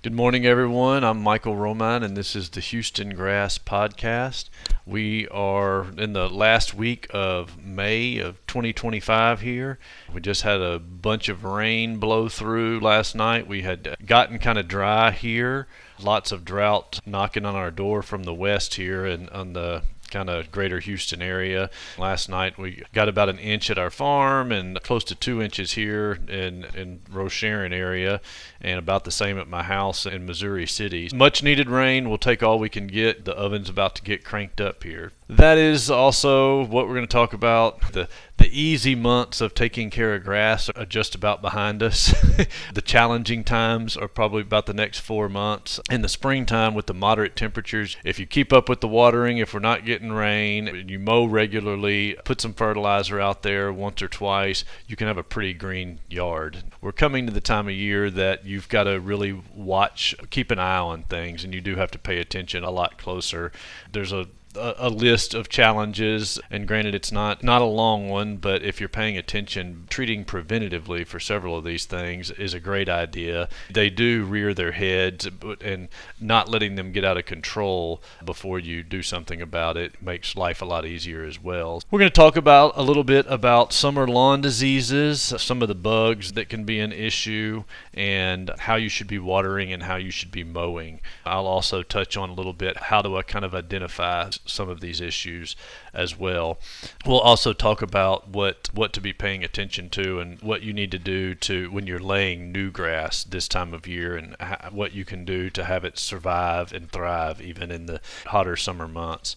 Good morning, everyone. I'm Michael Romine, and this is the Houston Grass Podcast. We are in the last week of May of 2025 here. We just had a bunch of rain blow through last night. We had gotten kind of dry here. Lots of drought knocking on our door from the west here and on the kind of greater Houston area. Last night we got about an inch at our farm and close to 2 inches here in Rocheron area, and about the same at my house in Missouri City. Much needed rain. We'll take all we can get. The oven's about to get cranked up here. That is also what we're going to talk about. The easy months of taking care of grass are just about behind us. The challenging times are probably about the next 4 months. In the springtime with the moderate temperatures, if you keep up with the watering, if we're not getting rain, you mow regularly, put some fertilizer out there once or twice, you can have a pretty green yard. We're coming to the time of year that you've got to really keep an eye on things, and you do have to pay attention a lot closer. There's a list of challenges, and granted it's not a long one, but if you're paying attention, treating preventatively for several of these things is a great idea. They do rear their heads, and not letting them get out of control before you do something about it makes life a lot easier as well. We're going to talk about a little bit about summer lawn diseases, some of the bugs that can be an issue, and how you should be watering and how you should be mowing. I'll also touch on a little bit how to kind of identify some of these issues as well. We'll also talk about what to be paying attention to and what you need to do to when you're laying new grass this time of year, and what you can do to have it survive and thrive even in the hotter summer months.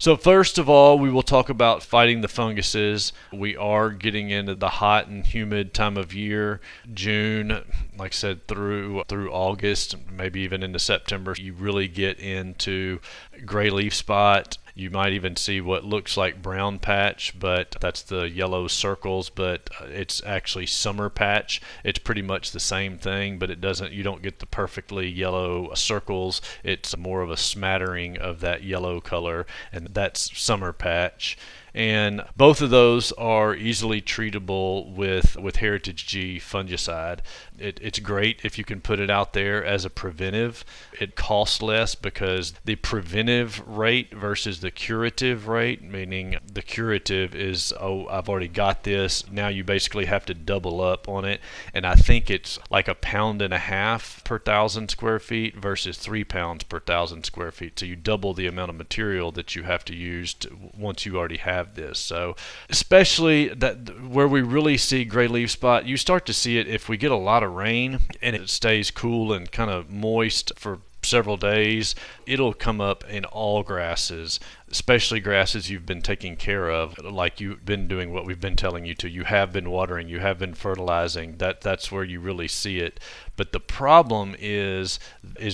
So first of all, we will talk about fighting the funguses. We are getting into the hot and humid time of year. June, like I said, through August, maybe even into September, you really get into gray leaf spot. You might even see what looks like brown patch, but that's the yellow circles, but it's actually summer patch. It's pretty much the same thing, but you don't get the perfectly yellow circles. It's more of a smattering of that yellow color, and that's summer patch. And both of those are easily treatable with Heritage G fungicide. It's great if you can put it out there as a preventive. It costs less because the preventive rate versus the curative rate, meaning the curative is, I've already got this, now you basically have to double up on it. And I think it's like 1.5 pounds per 1,000 square feet versus 3 pounds per 1,000 square feet. So you double the amount of material that you have to use once you already have this. So especially that where we really see gray leaf spot, you start to see it if we get a lot of rain and it stays cool and kind of moist for several days. It'll come up in all grasses, especially grasses you've been taking care of, like you've been doing what we've been telling you to. You have been watering, you have been fertilizing. That's where you really see it. But the problem is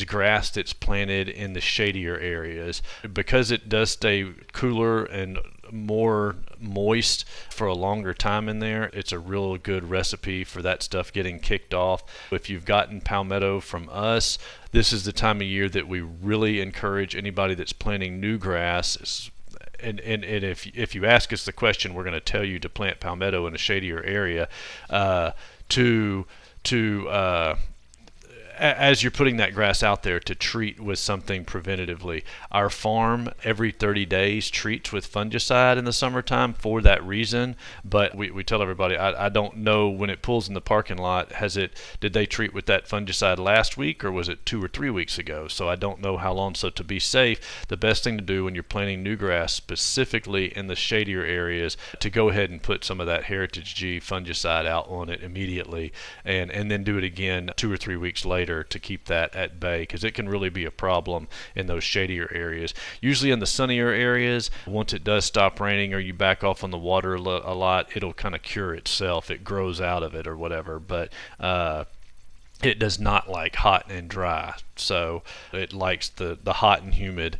grass that's planted in the shadier areas, because it does stay cooler and more moist for a longer time in there. It's a real good recipe for that stuff getting kicked off. If you've gotten palmetto from us, this is the time of year that we really encourage anybody that's planting new grass. And if you ask us the question, we're going to tell you to plant palmetto in a shadier area as you're putting that grass out there, to treat with something preventatively. Our farm every 30 days treats with fungicide in the summertime for that reason, but we tell everybody, I don't know when it pulls in the parking lot, did they treat with that fungicide last week or was it 2 or 3 weeks ago? So I don't know how long. So to be safe, the best thing to do when you're planting new grass, specifically in the shadier areas, to go ahead and put some of that Heritage G fungicide out on it immediately, and then do it again 2 or 3 weeks later to keep that at bay, because it can really be a problem in those shadier areas. Usually in the sunnier areas, once it does stop raining or you back off on the water a lot, it'll kind of cure itself. It grows out of it or whatever, but it does not like hot and dry. So it likes the hot and humid.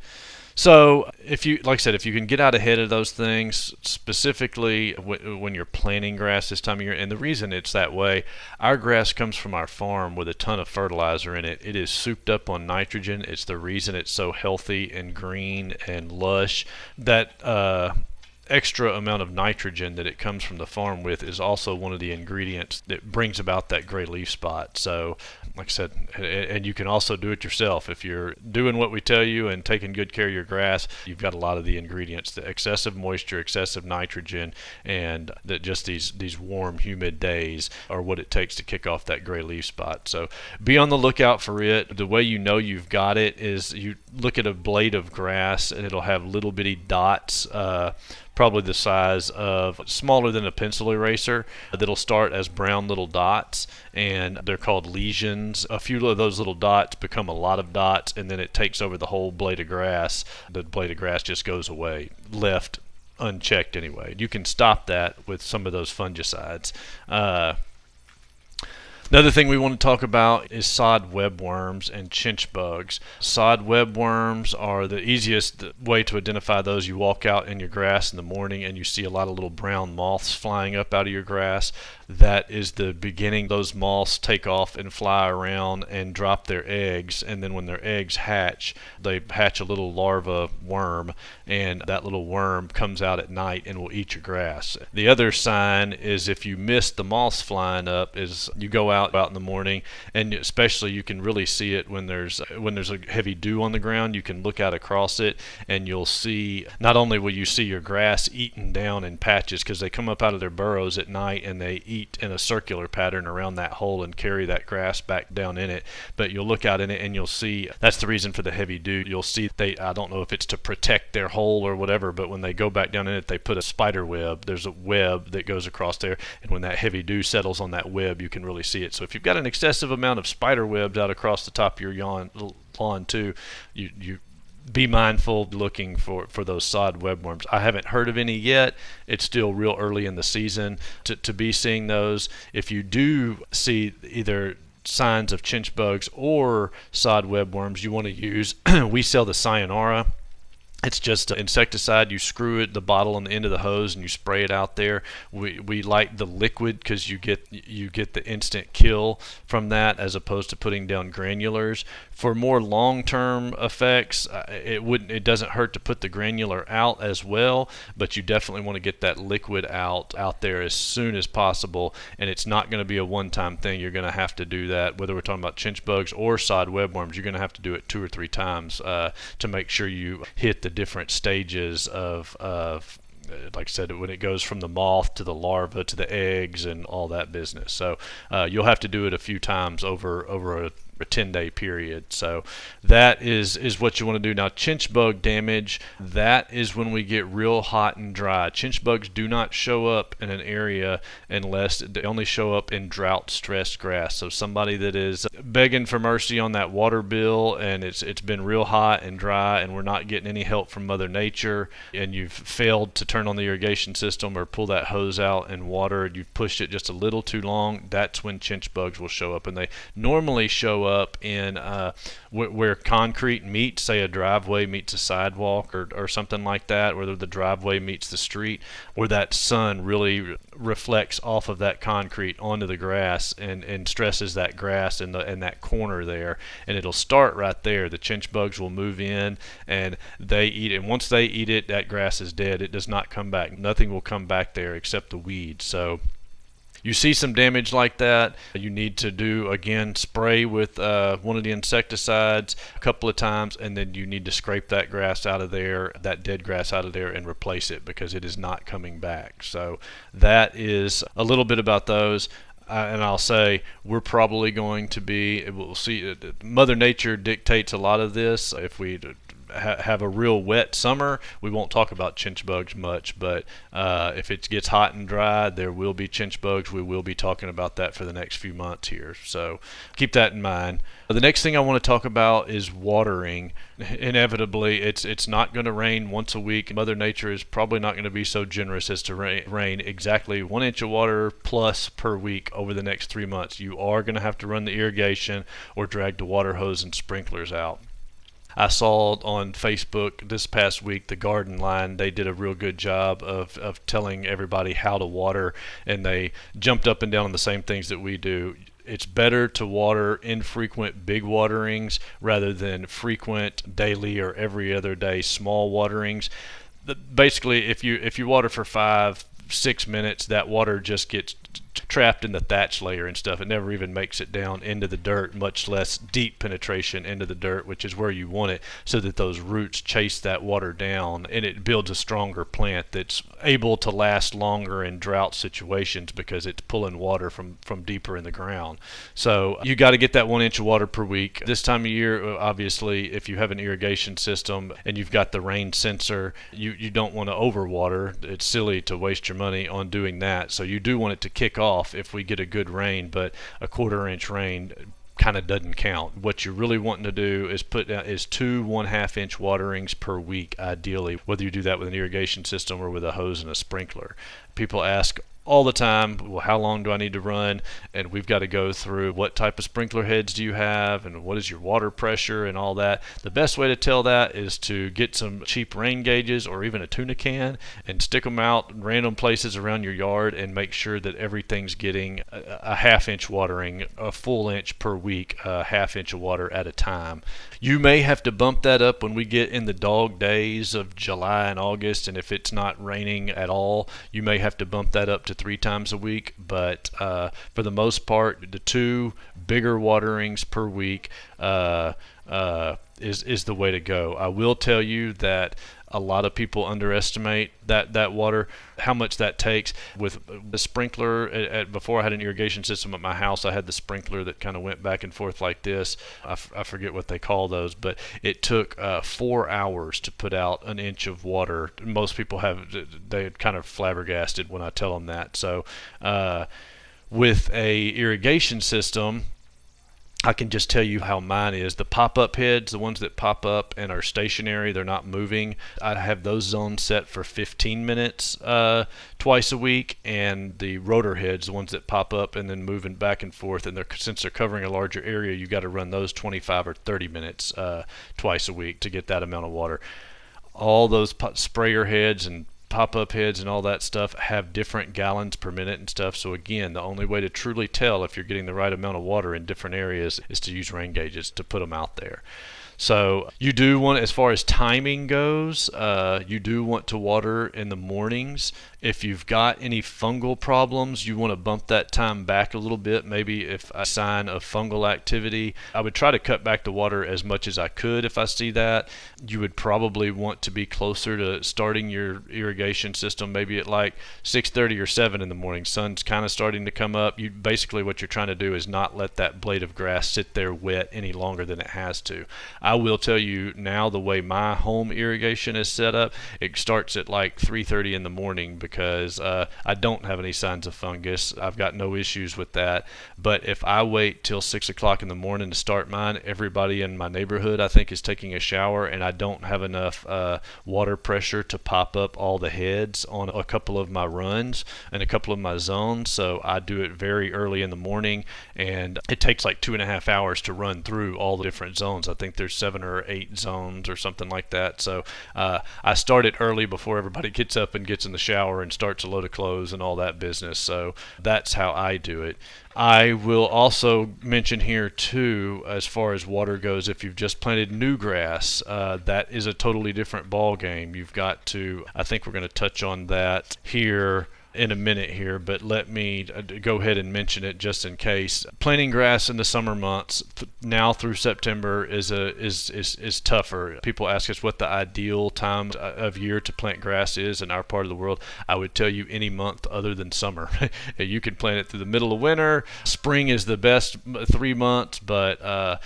So if you can get out ahead of those things, specifically when you're planting grass this time of year, and the reason it's that way, our grass comes from our farm with a ton of fertilizer in it. It is souped up on nitrogen. It's the reason it's so healthy and green and lush. That extra amount of nitrogen that it comes from the farm with is also one of the ingredients that brings about that gray leaf spot. So like I said, and you can also do it yourself. If you're doing what we tell you and taking good care of your grass, you've got a lot of the ingredients: the excessive moisture, excessive nitrogen, and that just these warm, humid days are what it takes to kick off that gray leaf spot. So be on the lookout for it. The way you know you've got it is you look at a blade of grass and it'll have little bitty dots, probably the size of smaller than a pencil eraser, that'll start as brown little dots, and they're called lesions. A few of those little dots become a lot of dots, and then it takes over the whole blade of grass. The blade of grass just goes away, left unchecked anyway. You can stop that with some of those fungicides. Another thing we want to talk about is sod webworms and chinch bugs. Sod webworms are the easiest way to identify those. You walk out in your grass in the morning and you see a lot of little brown moths flying up out of your grass. That is the beginning. Those moths take off and fly around and drop their eggs, and then when their eggs hatch, they hatch a little larva worm, and that little worm comes out at night and will eat your grass. The other sign is, if you miss the moths flying up, is you go out in the morning, and especially you can really see it when there's a heavy dew on the ground. You can look out across it and you'll see, not only will you see your grass eaten down in patches, because they come up out of their burrows at night and they eat in a circular pattern around that hole and carry that grass back down in it, but you'll look out in it and you'll see that's the reason for the heavy dew. You'll see I don't know if it's to protect their hole or whatever, but when they go back down in it, they put a spider web. There's a web that goes across there, and when that heavy dew settles on that web, you can really see it. So if you've got an excessive amount of spider webs out across the top of your lawn too, you be mindful looking for those sod webworms. I haven't heard of any yet. It's still real early in the season to be seeing those. If you do see either signs of chinch bugs or sod webworms, you want to use, we sell the Sayonara. It's just an insecticide. You screw the bottle on the end of the hose and you spray it out there. We like the liquid because you get the instant kill from that, as opposed to putting down granulars. For more long-term effects, it doesn't hurt to put the granular out as well, but you definitely want to get that liquid out there as soon as possible. And it's not going to be a one-time thing. You're going to have to do that, whether we're talking about chinch bugs or sod webworms. You're going to have to do it 2 or 3 times to make sure you hit the different stages of like I said, when it goes from the moth to the larva to the eggs and all that business. So you'll have to do it a few times over a 10-day period. So that is what you want to do. Now, chinch bug damage, that is when we get real hot and dry. Chinch bugs do not show up in an area unless they only show up in drought-stressed grass. So somebody that is begging for mercy on that water bill, and it's been real hot and dry, and we're not getting any help from Mother Nature, and you've failed to turn on the irrigation system or pull that hose out and water, and you've pushed it just a little too long, that's when chinch bugs will show up. And they normally show up in where concrete meets, say a driveway meets a sidewalk or something like that, where the driveway meets the street, where that sun really reflects off of that concrete onto the grass and stresses that grass and that corner there, and it'll start right there. The chinch bugs will move in and they eat it, and once they eat it, that grass is dead. It does not come back. Nothing will come back there except the weeds. So you see some damage like that, you need to do, again, spray with one of the insecticides a couple of times, and then you need to scrape that grass out of there, that dead grass out of there, and replace it, because it is not coming back. So that is a little bit about those. And I'll say we're probably going to be, we'll see, Mother Nature dictates a lot of this. If we have a real wet summer, we won't talk about chinch bugs much, but if it gets hot and dry, there will be chinch bugs. We will be talking about that for the next few months here, so keep that in mind. The next thing I want to talk about is watering. Inevitably, it's not going to rain once a week. Mother Nature is probably not going to be so generous as to rain exactly 1 inch of water plus per week over the next 3 months. You are going to have to run the irrigation or drag the water hose and sprinklers out. I saw on Facebook this past week, the Garden Line, they did a real good job of telling everybody how to water, and they jumped up and down on the same things that we do. It's better to water infrequent big waterings rather than frequent daily or every other day small waterings. Basically, if you water for 5-6 minutes, that water just gets trapped in the thatch layer and stuff. It never even makes it down into the dirt, much less deep penetration into the dirt, which is where you want it, so that those roots chase that water down and it builds a stronger plant that's able to last longer in drought situations because it's pulling water from deeper in the ground. So you got to get that 1 inch of water per week. This time of year, obviously, if you have an irrigation system and you've got the rain sensor, you don't want to overwater. It's silly to waste your money on doing that. So you do want it to kick off if we get a good rain, but a 1/4 inch rain kind of doesn't count. What you're really wanting to do is put down is 2 1/2 inch waterings per week, ideally, whether you do that with an irrigation system or with a hose and a sprinkler. People ask all the time, well, how long do I need to run? And we've got to go through what type of sprinkler heads do you have and what is your water pressure and all that. The best way to tell that is to get some cheap rain gauges or even a tuna can and stick them out in random places around your yard and make sure that everything's getting a 1/2 inch watering, a full inch per week, a 1/2 inch of water at a time. You may have to bump that up when we get in the dog days of July and August, and if it's not raining at all, you may have to bump that up to 3 times a week. But for the most part, the 2 bigger waterings per week is the way to go. I will tell you that a lot of people underestimate that water, how much that takes. With the sprinkler, before I had an irrigation system at my house, I had the sprinkler that kind of went back and forth like this. I forget what they call those, but it took 4 hours to put out 1 inch of water. Most people they're kind of flabbergasted when I tell them that. So with a irrigation system, I can just tell you how mine is. The pop-up heads, the ones that pop up and are stationary, they're not moving, I have those zones set for 15 minutes twice a week, and the rotor heads, the ones that pop up and then moving back and forth, and since they're covering a larger area, you got to run those 25 or 30 minutes twice a week to get that amount of water. All those sprayer heads and pop-up heads and all that stuff have different gallons per minute and stuff. So again, the only way to truly tell if you're getting the right amount of water in different areas is to use rain gauges to put them out there. So you do want, as far as timing goes, you do want to water in the mornings. If you've got any fungal problems, you want to bump that time back a little bit. Maybe if a sign of fungal activity, I would try to cut back the water as much as I could if I see that. You would probably want to be closer to starting your irrigation system, maybe at like 6:30 or 7 in the morning. Sun's kind of starting to come up. Basically what you're trying to do is not let that blade of grass sit there wet any longer than it has to. I will tell you now, the way my home irrigation is set up, it starts at like 3:30 in the morning because I don't have any signs of fungus. I've got no issues with that. But if I wait till 6 o'clock in the morning to start mine, everybody in my neighborhood, I think, is taking a shower, and I don't have enough water pressure to pop up all the heads on a couple of my runs and a couple of my zones. So I do it very early in the morning, and it takes like 2.5 hours to run through all the different zones. I think there's 7 or 8 zones or something like that. So I start it early before everybody gets up and gets in the shower and starts a load of clothes and all that business. So that's how I do it. I will also mention here too, as far as water goes, if you've just planted new grass, that is a totally different ball game. You've got to, I think we're going to touch on that here in a minute here, but let me go ahead and mention it just in case. Planting grass in the summer months, now through September, is tougher. People ask us what the ideal time of year to plant grass is in our part of the world. I would tell you any month other than summer. You can plant it through the middle of winter. Spring is the best 3 months, but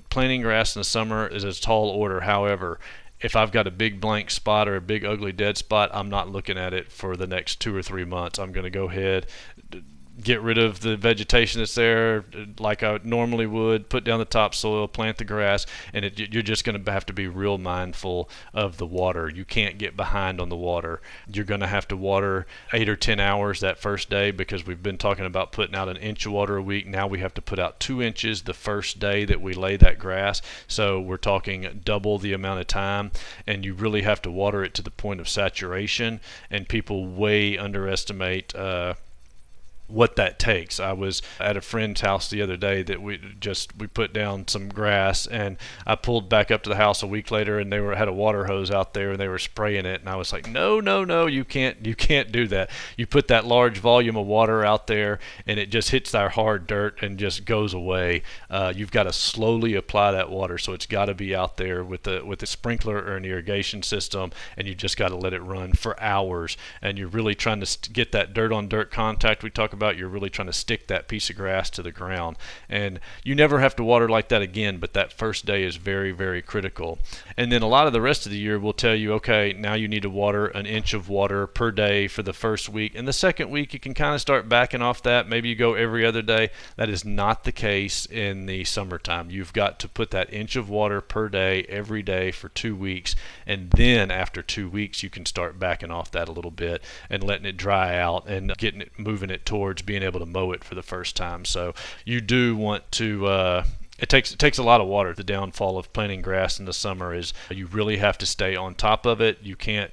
planting grass in the summer is a tall order. However, if I've got a big blank spot or a big ugly dead spot, I'm not looking at it for the next 2 or 3 months. I'm going to go ahead, get rid of the vegetation that's there like I normally would, put down the topsoil, plant the grass, and you're just going to have to be real mindful of the water. You can't get behind on the water. You're going to have to water 8 or 10 hours that first day, because we've been talking about putting out 1 inch of water a week. Now we have to put out 2 inches the first day that we lay that grass. So we're talking double the amount of time, and you really have to water it to the point of saturation, and people way underestimate what that takes. I was at a friend's house the other day that we put down some grass, and I pulled back up to the house a week later, and they had a water hose out there, and they were spraying it, and I was like, no, no, no, you can't do that. You put that large volume of water out there, and it just hits our hard dirt and just goes away. You've got to slowly apply that water, so it's got to be out there with a sprinkler or an irrigation system, and you just got to let it run for hours. And you're really trying to get that dirt on dirt contact we talk about. You're really trying to stick that piece of grass to the ground, and you never have to water like that again, but that first day is very, very critical. And then a lot of the rest of the year will tell you, okay, now you need to water an inch of water per day for the first week, and the second week you can kind of start backing off that. Maybe you go every other day. That is not the case in the summertime. You've got to put that inch of water per day every day for 2 weeks, and then after 2 weeks you can start backing off that a little bit and letting it dry out and moving it towards being able to mow it for the first time. So you do want to it takes a lot of water. The downfall of planting grass in the summer is you really have to stay on top of it. You can't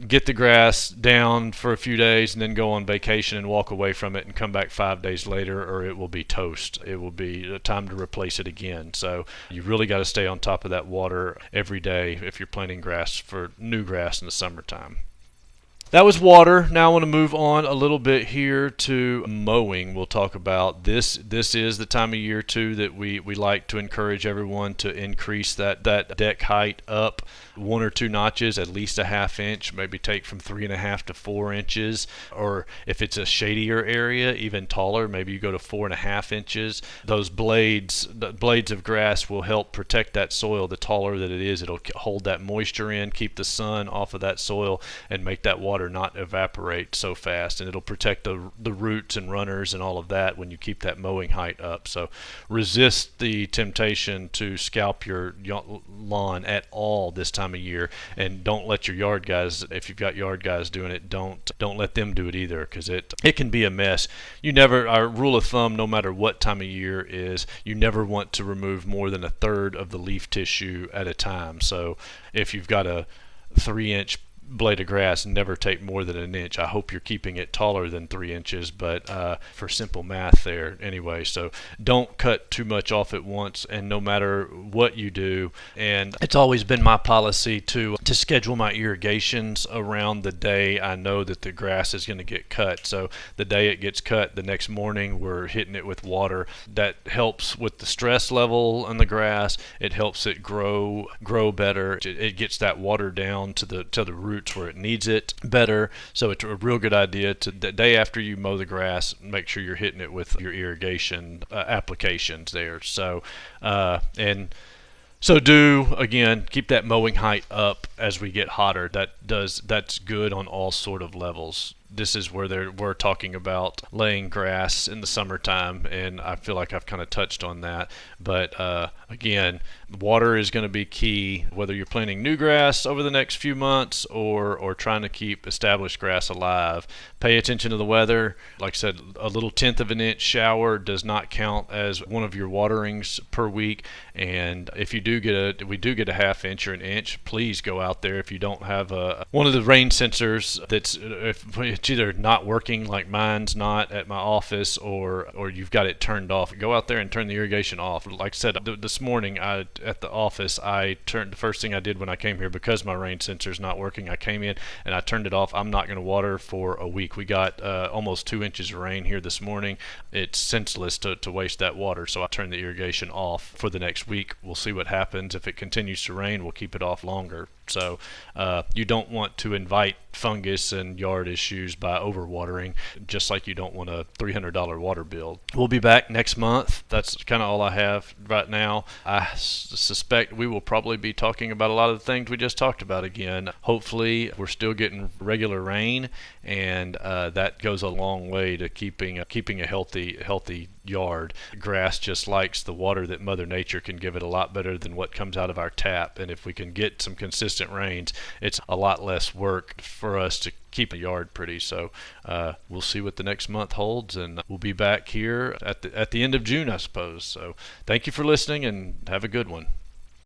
get the grass down for a few days and then go on vacation and walk away from it and come back 5 days later, or it will be toast. It will be time to replace it again. So you really got to stay on top of that water every day if you're planting grass for new grass in the summertime. That was water. Now I want to move on a little bit here to mowing. We'll talk about this. This is the time of year too that we like to encourage everyone to increase that deck height up 1 or 2 notches, at least a half inch, maybe take from 3.5 to 4 inches, or if it's a shadier area, even taller, maybe you go to 4.5 inches. Those blades of grass will help protect that soil. The taller that it is, it'll hold that moisture in, keep the sun off of that soil, and make that water not evaporate so fast, and it'll protect the roots and runners and all of that when you keep that mowing height up. So resist the temptation to scalp your lawn at all this time of year, and don't let your yard guys, if you've got yard guys doing it, don't let them do it either, because it can be a mess. Our rule of thumb, no matter what time of year, is you never want to remove more than 1/3 of the leaf tissue at a time. So if you've got a 3-inch blade of grass, never take more than 1 inch. I hope you're keeping it taller than 3 inches, but for simple math there anyway. So don't cut too much off at once, and no matter what you do. And it's always been my policy to schedule my irrigations around the day I know that the grass is going to get cut. So the day it gets cut, the next morning we're hitting it with water. That helps with the stress level on the grass. It helps it grow better. It gets that water down to the root where it needs it better. So it's a real good idea to the day after you mow the grass, make sure you're hitting it with your irrigation applications there. So again, keep that mowing height up as we get hotter. That's good on all sort of levels. This is where we're talking about laying grass in the summertime, and I feel like I've kind of touched on that. But again, water is going to be key, whether you're planting new grass over the next few months or trying to keep established grass alive. Pay attention to the weather. Like I said, a little 1/10 of an inch shower does not count as one of your waterings per week. And if we do get a half inch or an inch, please go out there. If you don't have one of the rain sensors it's either not working, like mine's not at my office, or you've got it turned off, go out there and turn the irrigation off. Like I said, this morning at the office, the first thing I did when I came here, because my rain sensor's not working, I came in and I turned it off. I'm not going to water for a week. We got almost 2 inches of rain here this morning. It's senseless to waste that water, so I turned the irrigation off for the next week. We'll see what happens. If it continues to rain, we'll keep it off longer. So you don't want to invite fungus and yard issues by overwatering, just like you don't want a $300 water bill. We'll be back next month. That's kind of all I have right now. I suspect we will probably be talking about a lot of the things we just talked about again. Hopefully we're still getting regular rain, and that goes a long way to keeping a healthy yard. Grass just likes the water that Mother Nature can give it a lot better than what comes out of our tap, and if we can get some consistent rains, it's a lot less work for us to keep a yard pretty. So we'll see what the next month holds, and we'll be back here at the end of June, I suppose. So thank you for listening, and have a good one.